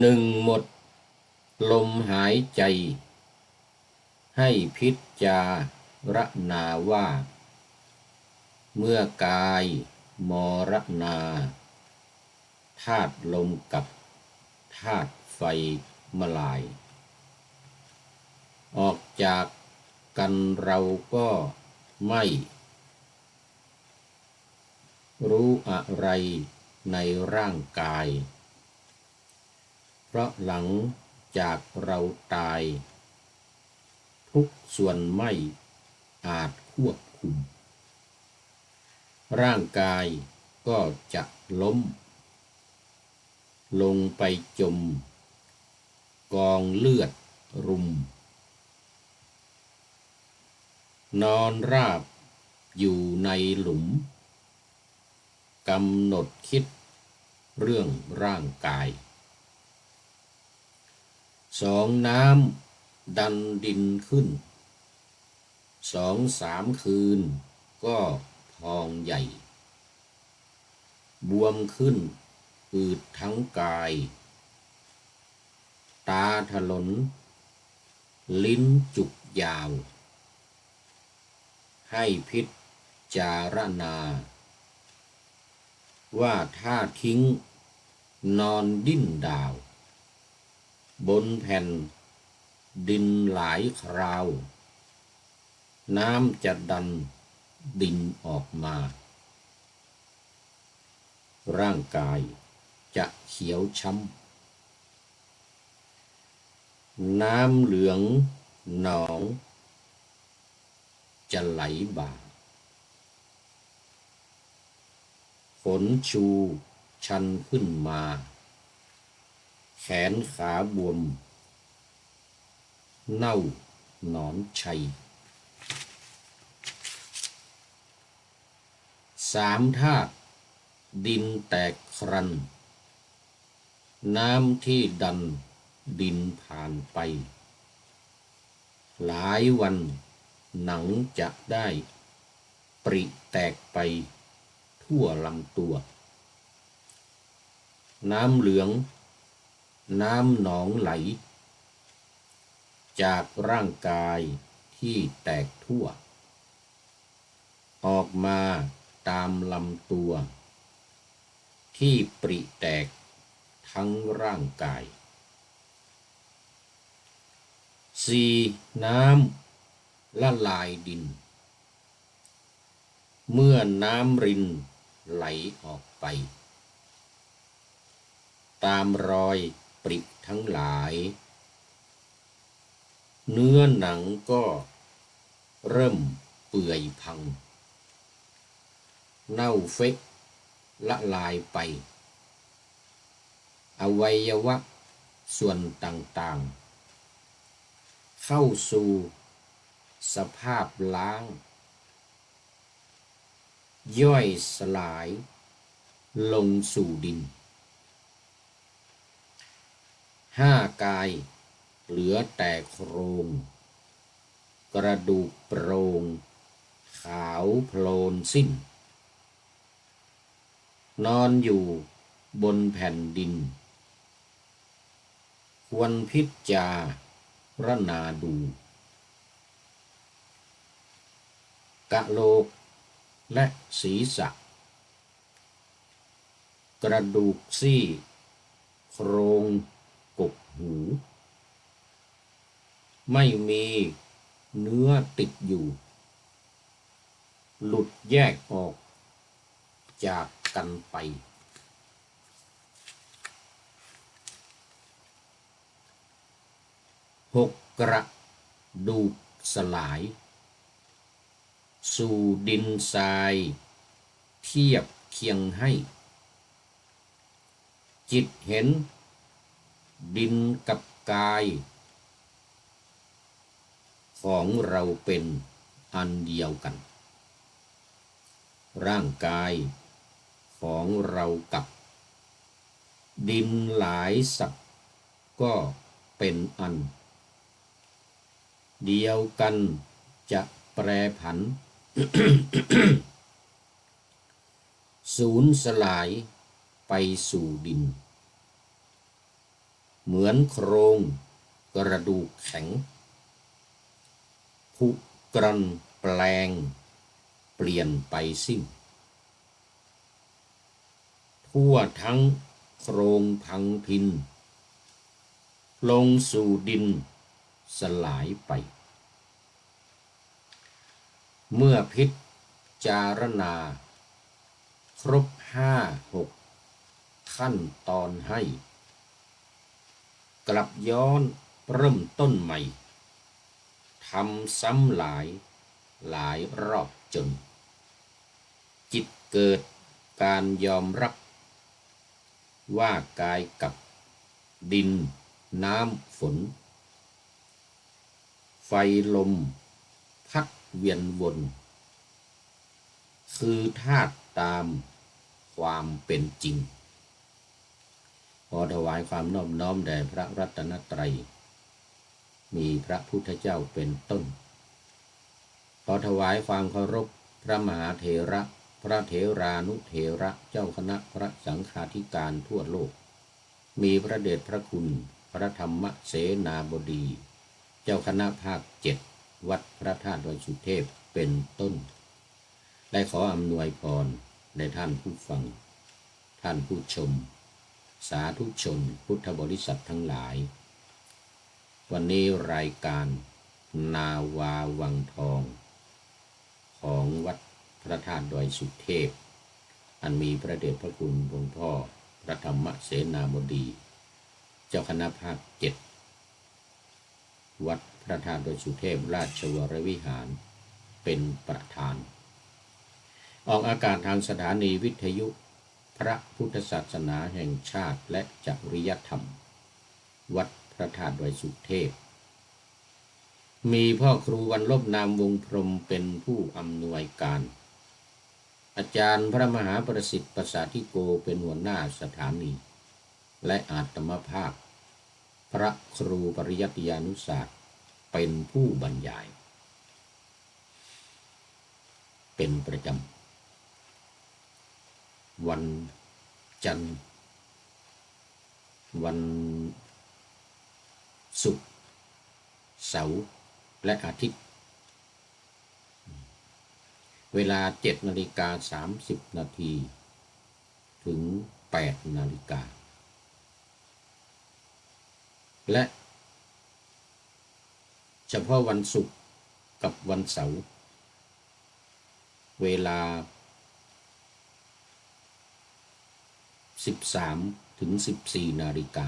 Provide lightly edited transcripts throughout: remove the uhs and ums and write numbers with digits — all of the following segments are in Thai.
หนึ่งหมดลมหายใจให้พิจารณาว่าเมื่อกายมรณาธาตุลมกับธาตุไฟมลายออกจากกันเราก็ไม่รู้อะไรในร่างกายเพราะหลังจากเราตายทุกส่วนไม่อาจควบคุมร่างกายก็จะล้มลงไปจมกองเลือดรุมนอนราบอยู่ในหลุมกำหนดคิดเรื่องร่างกายสองน้ำดันดินขึ้น2-3 คืนก็พองใหญ่บวมขึ้นอืดทั้งกายตาถลนลิ้นจุกยาวให้พิจารณาว่าถ้าทิ้งนอนดิ้นดาวบนแผ่นดินหลายคราวน้ำจะดันดินออกมาร่างกายจะเขียวช้ำน้ำเหลืองหนองจะไหลบ่าขนชูชันขึ้นมาแขนขาบวมเน่าหนอนชัย3 ธาตุดินแตกครันน้ำที่ดันดินผ่านไปหลายวันหนังจะได้ปริแตกไปทั่วลำตัวน้ำเหลืองน้ำหนองไหลจากร่างกายที่แตกทั่วออกมาตามลำตัวที่ปริแตกทั้งร่างกาย4. น้ำละลายดินเมื่อน้ำรินไหลออกไปตามรอยปริทั้งหลายเนื้อหนังก็เริ่มเปื่อยพังเน่าเฟะละลายไปอวัยวะส่วนต่างๆเข้าสู่สภาพล้างย่อยสลายลงสู่ดิน5. กายเหลือแต่โครงกระดูกโปร่งขาวโพลนสิ้นนอนอยู่บนแผ่นดินควรพิจารณาดูกะโหลกและศีรษะกระดูกซี่โครงกกหูไม่มีเนื้อติดอยู่หลุดแยกออกจากกันไป6. กระดูกสลายสู่ดินทรายเทียบเคียงให้จิตเห็นดินกับกายของเราเป็นอันเดียวกันร่างกายของเรากับดินหลายสัตว์ก็เป็นอันเดียวกันจะแปรผัน สูญสลายไปสู่ดิน เหมือนโครงกระดูกแข็งผุกร่อนแปลงเปลี่ยนไปสิ้นทั่วทั้งโครงพังพินลงสู่ดินสลายไปเมื่อพิจารณาครบ5-6ขั้นตอนให้กลับย้อนเริ่มต้นใหม่ทำซ้ำหลายรอบจนจิตเกิดการยอมรับว่ากายกับดินน้ำฝนไฟลมพัดเวียนวนคือธาตุตามความเป็นจริงขอถวายความนอบน้อมแด่พระรัตนตรัยมีพระพุทธเจ้าเป็นต้นขอถวายความเคารพพระมหาเถระพระเถรานุเถระเจ้าคณะพระสังฆาธิการทั่วโลกมีพระเดชพระคุณพระธรรมเสนาบดีเจ้าคณะภาค7วัดพระธาตุดอยสุเทพเป็นต้นได้ขออำนวยพรในท่านผู้ฟังท่านผู้ชมสาธุชนพุทธบริษัททั้งหลายวันนี้รายการนาวาวังทองของวัดพระธาตุดอยสุเทพอันมีพระเดชพระคุณหลวงพ่อพระธรรมเสนาบดีเจ้าคณะภาค7วัดพระธาตุดอยสุเทพราชวรวิหารเป็นประธานออกอากาศทางสถานีวิทยุพระพุทธศาสนาแห่งชาติและจริยธรรมวัดพระธาตุดอยสุเทพมีพ่อครูวันลบนามวงพรหมเป็นผู้อำนวยการอาจารย์พระมหาประสิทธิ์ประสาธิโกเป็นหัวหน้าสถานีและอาตมภาพพระครูปริยัติยานุศาสตร์เป็นผู้บรรยายเป็นประจำวันจันทร์วันศุกร์เสาร์และอาทิตย์เวลา7:30 นาทีถึง8 นาฬิกาและเฉพาะวันศุกร์กับวันเสาร์เวลา13 ถึง 14 นาฬิกา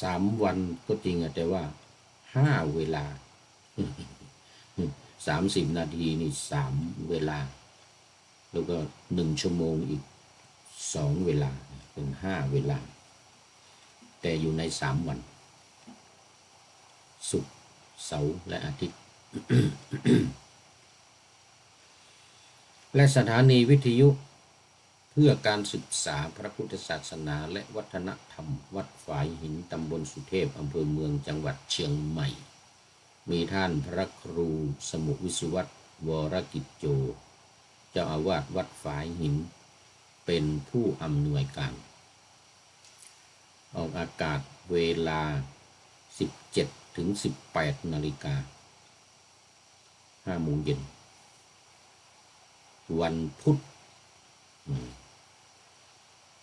3 วันก็จริงแต่ว่า5 เวลา30 นาทีนี่3 เวลาแล้วก็1 ชั่วโมงอีก2 เวลาเป็น5 เวลาแต่อยู่ใน3 วันศุกร์เสาร์และอาทิตย์ และสถานีวิทยุเพื่อการศึกษาพระพุทธศาสนาและวัฒนธรรมวัดฝายหินตำบลสุเทพอำเภอเมืองจังหวัดเชียงใหม่มีท่านพระครูสมุวิสุวัตรวรกิจโจเจ้าอาวาสวัดฝายหินเป็นผู้อำนวยการออกอากาศเวลา17 ถึง 18 นาฬิกา 5 โมงเย็นวันพุธ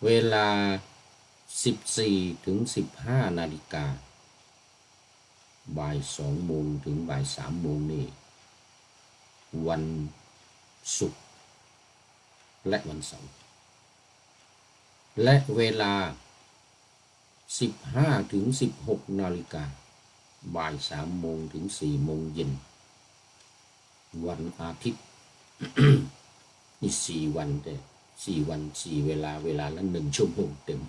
เวลา14 ถึง 15 นาฬิกาบ่าย 2 โมงถึงบ่าย 3 โมงนี่วันศุกร์และวันเสาร์และเวลา15 ถึง 16 นาฬิกาบ่าย 3 โมงถึง 4 โมงเย็นวันอาทิตย์ นี่4 วันแต่4 วัน 4 เวลาละ 1 ชั่วโมงเต็ม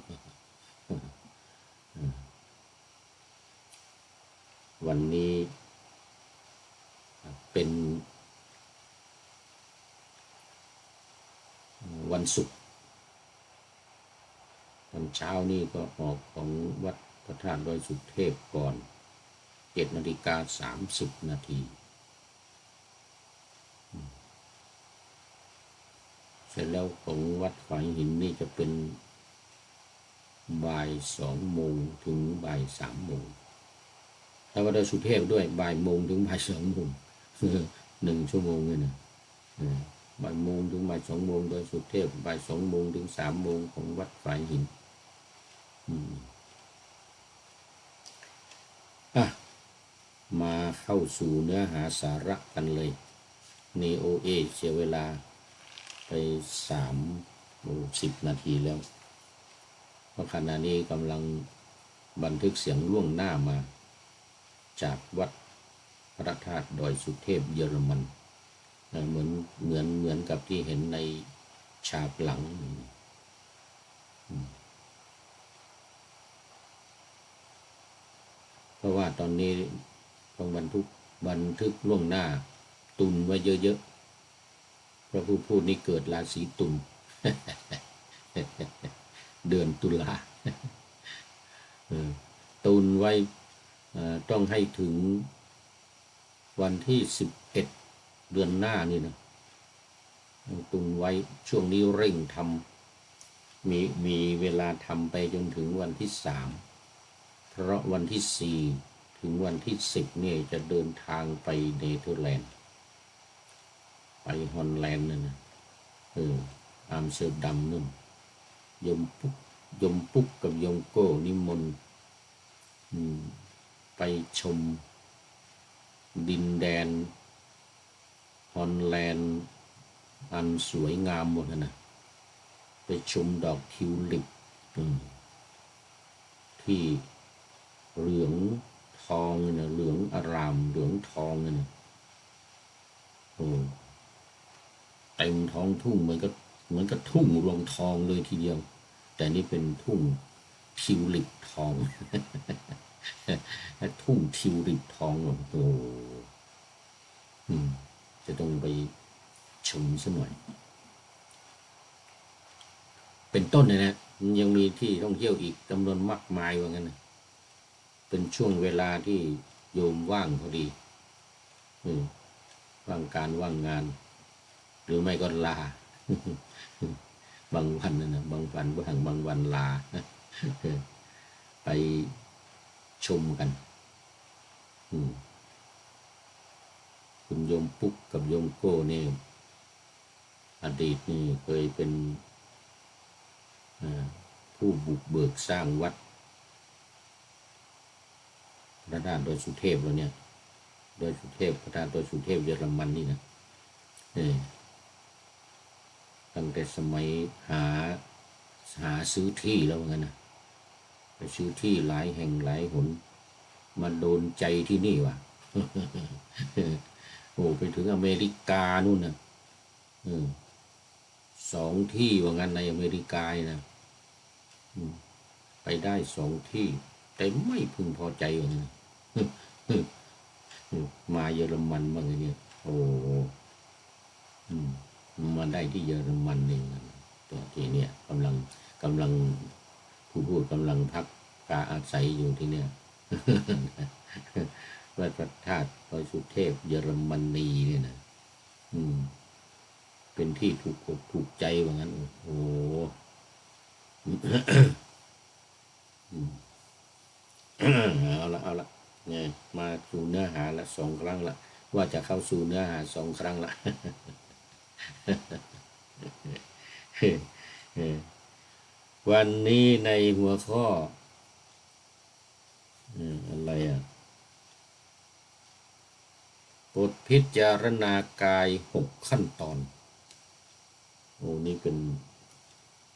วันนี้เป็นวันศุกร์ตอนเช้านี่ก็ออกของวัดพระธาตุดอยสุเทพก่อน7:30 นาที เสร็จแล้วของวัดฝายหินนี่จะเป็นบ่าย2 โมงถึงบ่าย3 โมงถ้าวัดดอยสุเทพด้วยบ่ายโมงถึงบ่าย2 โมง1 ชั่วโมงเลยนะบ่ายโมงถึงบ่าย2 โมงโดยสุเทพบ่าย2 โมงถึง3 โมงของวัดฝายหินมาเข้าสู่เนื้อหาสาระกันเลยนีโอเอเสียเวลาไป30 นาทีแล้วเพราะขณะนี้กำลังบันทึกเสียงล่วงหน้ามาจากวัดพระธาตุดอยสุเทพเยอรมันเหมือนกับที่เห็นในฉากหลังเพราะว่าตอนนี้ต้องบันทึกล่วงหน้าตุนไว้เยอะๆเพราะผู้พูดนี้เกิดราศีตุล เดือนตุลาตุนไว้ต้องให้ถึงวันที่11 เดือนหน้านี่นะตุนไว้ช่วงนี้เร่งทำมีเวลาทำไปจนถึงวันที่3เพราะวันที่4ถึงวันที่10เนี่ยจะเดินทางไปเนเธอร์แลนด์ไปฮอลแลนด์นั่นนะอัมสเตอร์ดัมนู่นยมปุ๊กกับยมโก้นิมนต์ไปชมดินแดนฮอลแลนด์อันสวยงามหมดนะไปชมดอกทิวลิปที่เหลืองทองเนี่ยเหลืองอารามเหลืองทองเนี่ยเต็มท้องทุ่งเหมือนกับทุ่งรวงทองเลยทีเดียวแต่นี่เป็นทุ่งทิวลิปทอง ทุ่งทิวลิปทองโอ้จะต้องไปชมซะหน่อยเป็นต้นนะยังมีที่ท่องเที่ยวอีกจำนวนมากมายว่างั้นนะเป็นช่วงเวลาที่โยมว่างพอดีว่างการว่างงานหรือไม่ก็ลา บางวันนะบางวันว่างบางวันลา ไปชมกันคุณโยมปุ๊กกับโยมโก้นี่อดีตนี่เคยเป็นผู้บุกเบิกสร้างวัดพระธาตุดอยสุเทพแล้วเนี่ยดอยสุเทพพระธาตุดอยสุเทพเยอรมันนี่นะตั้งแต่สมัยหาซื้อที่แล้วงั้นนะไปซื้อที่หลายแห่งหลายหนมาโดนใจที่นี่ว่ะ โอ้ไปถึงอเมริกานู่นนะ2 ที่ว่างั้นในอเมริกานะไปได้2 ที่แต่ไม่พึงพอใจว่างั้นมาเยอรมันบ้างเนี่ยโอ้มาได้ที่เยอรมันเองตัวที่เนี่ยกำลังผู้พูดกำลังพักกาอาศัยอยู่ที่เนี่ยวัดพระธาตุดอยสุเทพเยอรมนีเนี่ยนะเป็นที่ถูกอกถูกใจว่างั้นโอ้เอาละเนี่ยมาสู่เนื้อหาละ2 ครั้งละว่าจะเข้าสู่เนื้อหา2 ครั้งละ วันนี้ในหัวข้ออะไรบทพิจารณากาย6 ขั้นตอนโอ้นี่เป็น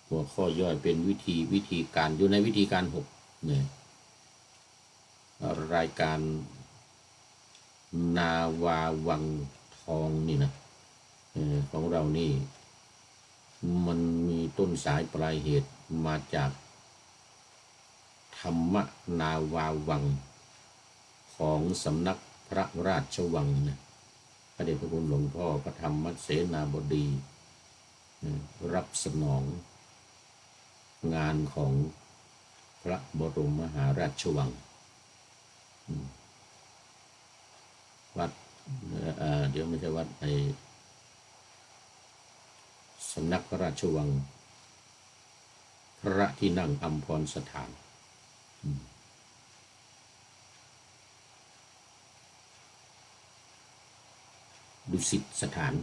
หัวข้อย่อยเป็นวิธีการอยู่ในวิธีการ6เนี่ยรายการนาวาวังทองนี่นะของเรานี่มันมีต้นสายปลายเหตุมาจากธรรมนาวาวังของสำนักพระราชวังนะพระเดชพระคุณหลวงพ่อพระธรรมเสนาบดีรับสนองงานของพระบรมมหาราชวังวัดเดี๋ยวไม่ใช่วัดส สำนักพระราชวังพระที่นั่งอัมพรสถานดุสิตสถาน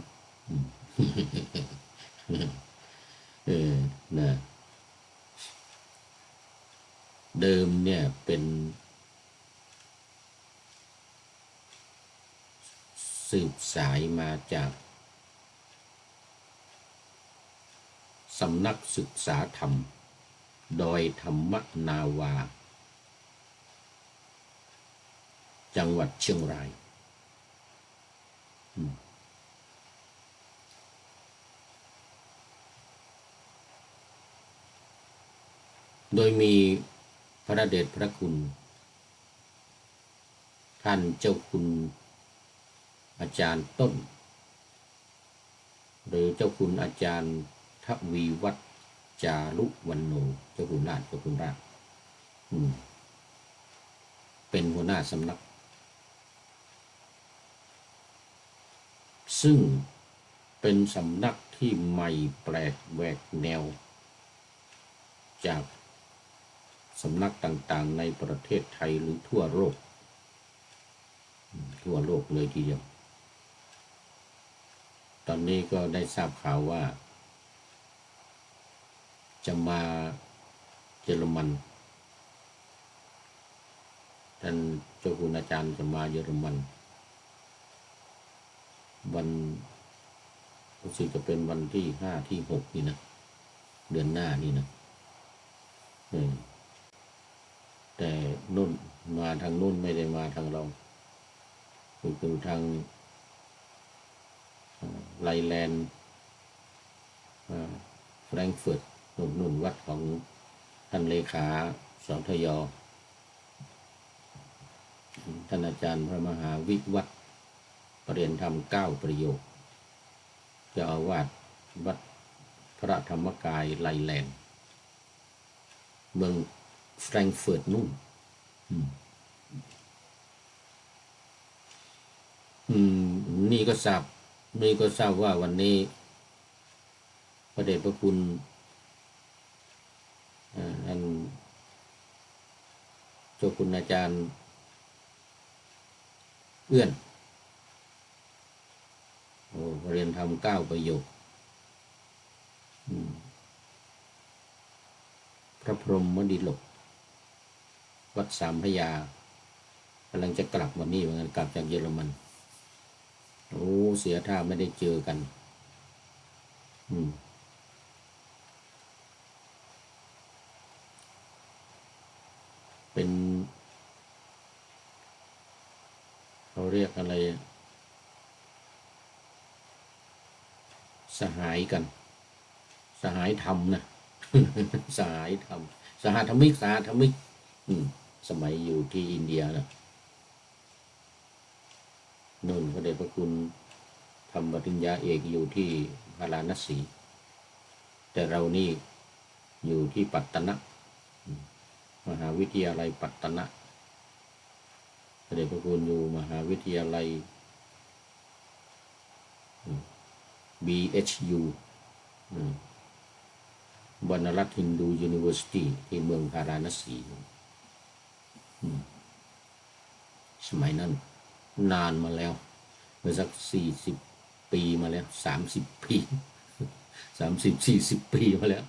นะเดิมเนี่ยเป็นสืบสายมาจากสำนักศึกษาธรรมดอยธรรมนาวาจังหวัดเชียงรายโดยมีพระเดชพระคุณท่านเจ้าคุณอาจารย์ต้นหรือเจ้าคุณอาจารย์ทวีวัฒน์จารุวรรณโนเจ้าคุณราชเป็นหัวหน้าสำนักซึ่งเป็นสำนักที่ใหม่แปลกแหวกแนวจากสำนักต่างๆในประเทศไทยหรือทั่วโลกเลยทีเดียวตอนนี้ก็ได้ทราบข่าวว่าจะมาเยอรมันท่านเจ้าคุณอาจารย์จะมาเยอรมันวันรู้สึกจะเป็นวันที่5 ที่ 6นี่นะเดือนหน้านี่นะแต่นุ่นมาทางนุ่นไม่ได้มาทางเราคือทางไลแลนด์แฟรงก์เฟิร์ตนุ่นวัดของท่านเลขาสทย.ท่านอาจารย์พระมหาวิวัฒน์ประเรียนธรรม9 ประโยคเจ้าอาวาสวัดพระธรรมกายไลแลนด์เมืองแฟรงก์เฟิร์ตนู่นนี่ก็ทราบว่าวันนี้พระเดชพระคุณท่านเจ้าคุณอาจารย์เอื้อนเรียนทำ9 ประโยคพระพรหมดิลกวัดสามพระยากำลังจะกลับวันนี้เหมือนกันกลับจากเยอรมันเสียท่าไม่ได้เจอกันเป็นเขาเรียกอะไรสหายกันสหายธรรมนะสหายธรรมสหธรรมิกสมัยอยู่ที่อินเดียนะนุ่นพระเดชพระคุณทำปริญญาเอกอยู่ที่พาราณสีแต่เรานี่อยู่ที่ปัตตนะมหาวิทยาลัยปัตตนะพระเดชพระคุณอยู่มหาวิทยาลัย BHU วรรณรัตน์ฮินดูยูนิเวอร์ซิตี้ที่เมืองพาราณสีสมัยนั้นนานมาแล้วเมื่อสัก40 ปีมาแล้ว30 ปี30-40 ปีมาแล้ว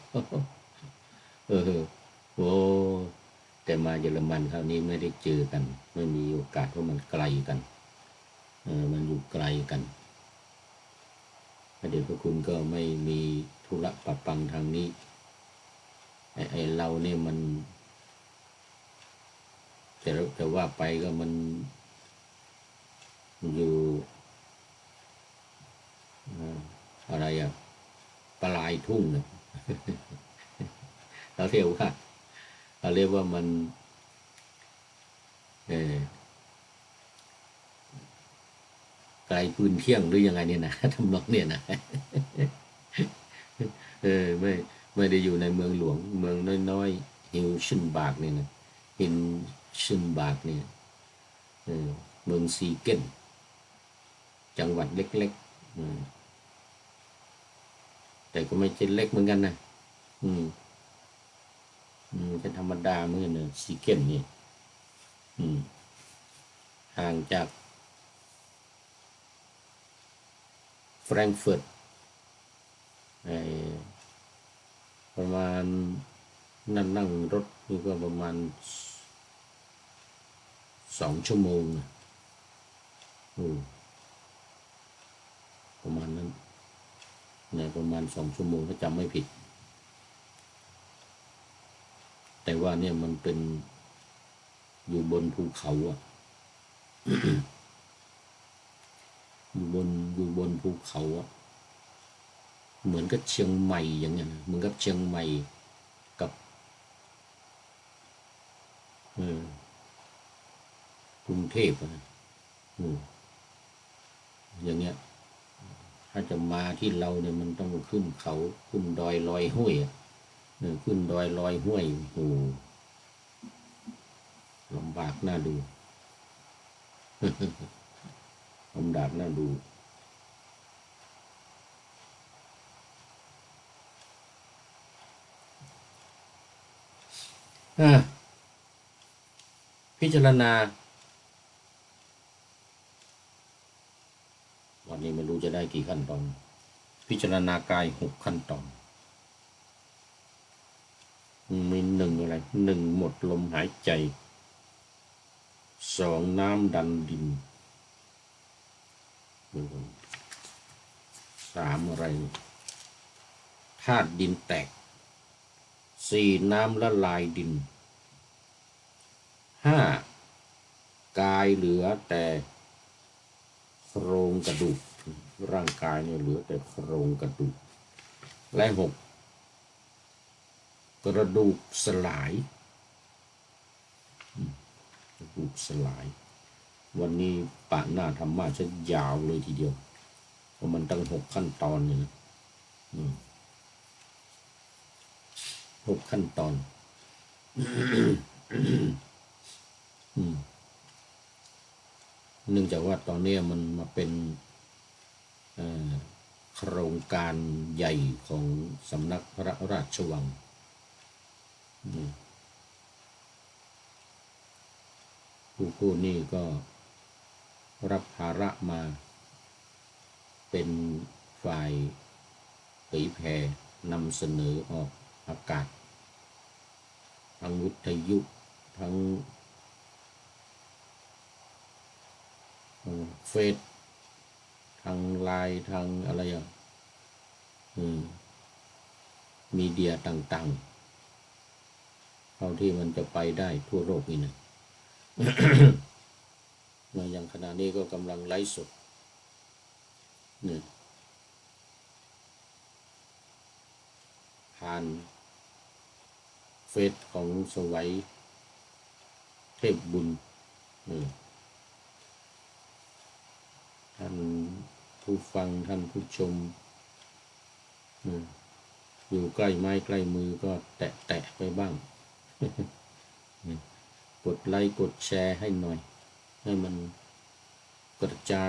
โอ้แต่มาเยอรมันคราวนี้ไม่ได้เจอกันไม่มีโอกาสเพราะมันไกลกันมันอยู่ไกลกันพระเดชพระคุณก็ไม่มีธุระปะปังทางนี้ไอ้เราเนี่ยมันแต่ว่าไปก็มันอยู่อะไรปลายทุ่งนะเราเรียกว่ามันไกลปืนเที่ยงหรือยังไงเนี่ยนะทำนองเนี่ยนะไม่ได้อยู่ในเมืองหลวงเมืองน้อยๆฮิลชินบาร์กเนี่ยนะฮินชินบาร์กเนี่ยเมืองซีเกนจังหวัดเล็ก แต่ก็ไม่ใช่เล็กเหมือนกันนะแค่ธรรมดาเหมือนกันนะซีเกนนี่ห่างจากแฟรงก์เฟิร์ตประมาณนั่งรถนี่ก็ประมาณ2 ชั่วโมงประมาณนั้นเนี่ยประมาณ2 ชั่วโมงถ้าจำไม่ผิดแต่ว่าเนี่ยมันเป็นอยู่บนภูเขาอยู่บนภูเขาเหมือนกับเชียงใหม่อย่างเงี้ยเหมือนกับเชียงใหม่กับกรุงเทพอย่างเงี้ยถ้าจะมาที่เราเนี่ยมันต้องขึ้นเขาขึ้นดอยลอยห้วยขึ้นดอยลอยห้วยโอ้ลำบากน่าดูลำบากน่าดูพิจารณาวันนี้ไม่รู้จะได้กี่ขั้นตอนพิจารณากาย6 ขั้นตอนมี1อะไร1หมดลมหายใจ2น้ำดันดิน3อะไรธาตุดินแตก4น้ำละลายดิน5กายเหลือแต่โครงกระดูกร่างกายเนี่ยเหลือแต่โครงกระดูกและ6กระดูกสลายกระดูกสลายวันนี้ปะหน้าธรรมะจะยาวเลยทีเดียวเพราะมันตั้ง6 ขั้นตอนเนี่ยนะ6 ขั้นตอนเนื่องจากว่าตอนนี้มันมาเป็นโครงการใหญ่ของสำนักพระราชวังผู้นี่ก็รับภาระมาเป็นฝ่ายเผยแผ่นำเสนอออกอากาศทั้งวิทยุทั้งเฟซทางไลน์ทางอะไรมีเดียต่างๆเท่าที่มันจะไปได้ทั่วโลกนี่นะอย่างขณะนี้ก็กำลังไลฟ์สดผ่านเฟซของสวัยเทพบุญท่านผู้ฟังท่านผู้ชมอยู่ใกล้ไม้ใกล้มือก็แตะไปบ้างกดไลค์กดแชร์ให้หน่อยให้มันกระจา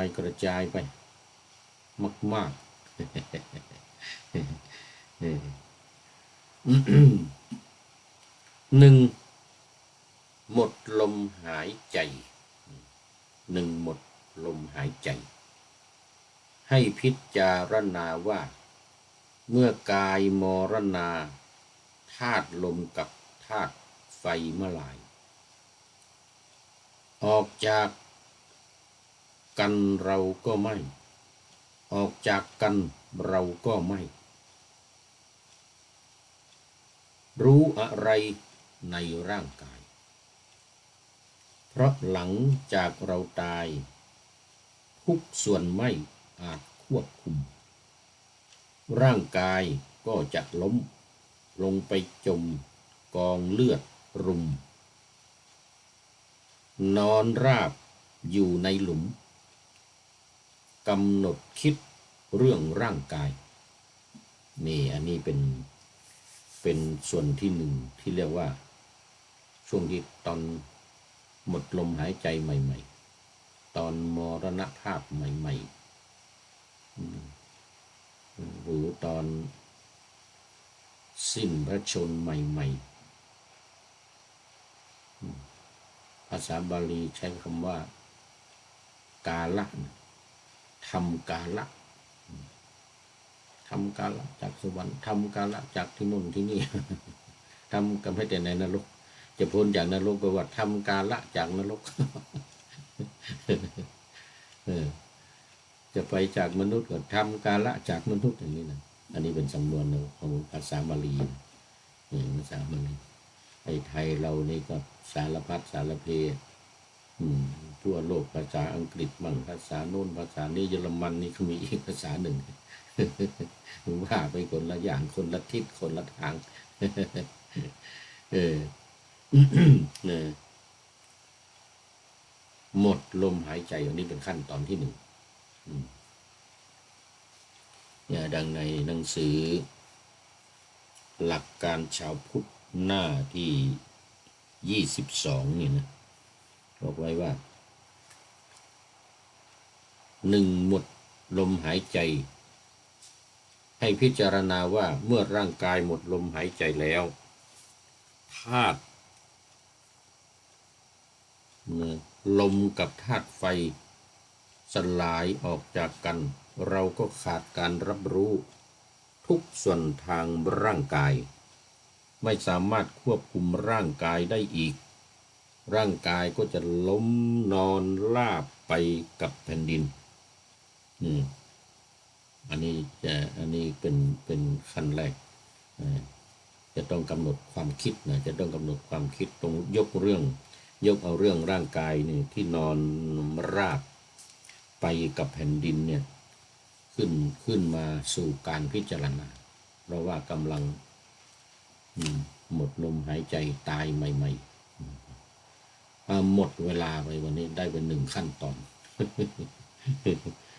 ยไปมากๆ1หมดลมหายใจ1หมดลมหายใจให้พิจารณาว่าเมื่อกายมรณาธาตุลมกับธาตุไฟเมื่อไหร่ออกจากกันเราก็ไม่ออกจากกันเราก็ไม่รู้อะไรในร่างกายเพราะหลังจากเราตายทุกส่วนไม่อาจควบคุมร่างกายก็จะล้มลงไปจมกองเลือดรุมนอนราบอยู่ในหลุมกำหนดคิดเรื่องร่างกายนี่อันนี้เป็นส่วนที่1ที่เรียกว่าช่วงที่ตอนหมดลมหายใจใหม่ๆตอนมรณภาพใหม่ๆหรือตอน สิ้นพระชนม์ใหม่ๆภาษาบาลีใช้คำว่ากาละทำกาละทำกาละจากสวรรค์ทำกาละจากที่นู่นที่นี่ทำกันให้แต่ในนรกจะพ้นจากนรกก็ว่าทำกาละจากนรกจะไปจากมนุษย์ก็ทำกาละจากมนุษย์อย่างนี้นะอันนี้เป็นสำนวนของภาษาบาลีภาษาบาลีไทยเรานี่ก็สารพัดสารเพทั่วโลกภาษาอังกฤษบ้างภาษาโน้นภาษานี้เยอรมันนี่ก็มีอีกภาษาหนึ่งว่าไปคนละอย่างคนละทิศคนละทางหมดลมหายใจอันนี้เป็นขั้นตอนที่หนึ่งดังในหนังสือหลักการชาวพุทธหน้าที่22นี่นะบอกไว้ว่า1หมดลมหายใจให้พิจารณาว่าเมื่อร่างกายหมดลมหายใจแล้วธาตุลมกับธาตุไฟสลายออกจากกันเราก็ขาดการรับรู้ทุกส่วนทางร่างกายไม่สามารถควบคุมร่างกายได้อีกร่างกายก็จะล้มนอนราบไปกับแผ่นดินอันนี้เป็นขั้นแรกจะต้องกำหนดความคิดนะจะต้องกำหนดความคิดตรงยกเอาเรื่องร่างกายนี่ที่นอนราบไปกับแผ่นดินเนี่ยขึ้นมาสู่การพิจารณาเพราะว่ากำลังหมดลมหายใจตายใหม่ๆหมดเวลาไปวันนี้ได้เป็น1ขั้นตอน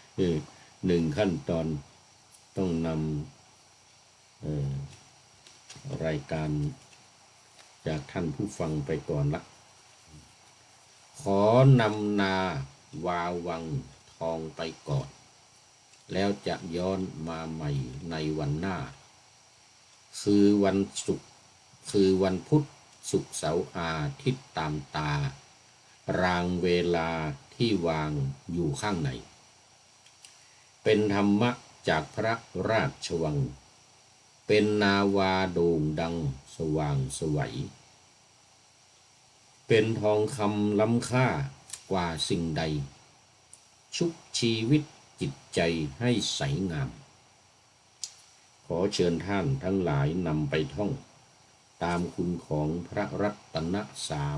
1ขั้นตอนต้องนำรายการจากท่านผู้ฟังไปก่อนละขอนำนาวาวังทองไปก่อนแล้วจะย้อนมาใหม่ในวันหน้าคือวันศุกร์คือวันพุธศุกร์เสาร์อาทิตย์ตามตารางเวลาที่วางอยู่ข้างในเป็นธรรมะจากพระราชวังเป็นนาวาโด่งดังสว่างไสวเป็นทองคำล้ำค่ากว่าสิ่งใดชุบชีวิตจิตใจให้ใสงามขอเชิญท่านทั้งหลายนำไปท่องตามคุณของพระรัตน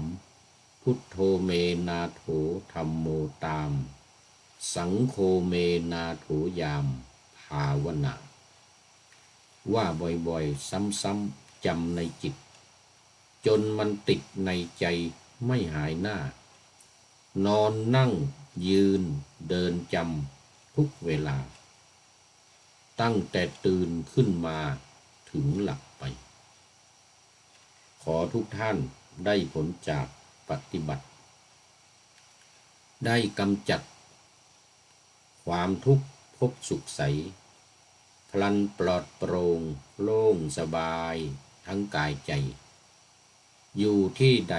3พุทโธเมนาโถธัมโมตามสังโฆเมนาโถยามภาวนาว่าบ่อยๆซ้ำๆจำในจิตจนมันติดในใจไม่หายหน้านอนนั่งยืนเดินจำทุกเวลาตั้งแต่ตื่นขึ้นมาถึงหลับไปขอทุกท่านได้ผลจากปฏิบัติได้กำจัดความทุกข์พบสุขใสพลันปลอดโปร่งโล่งสบายทั้งกายใจอยู่ที่ใด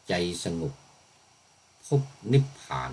ใจสงบพบนิพพาน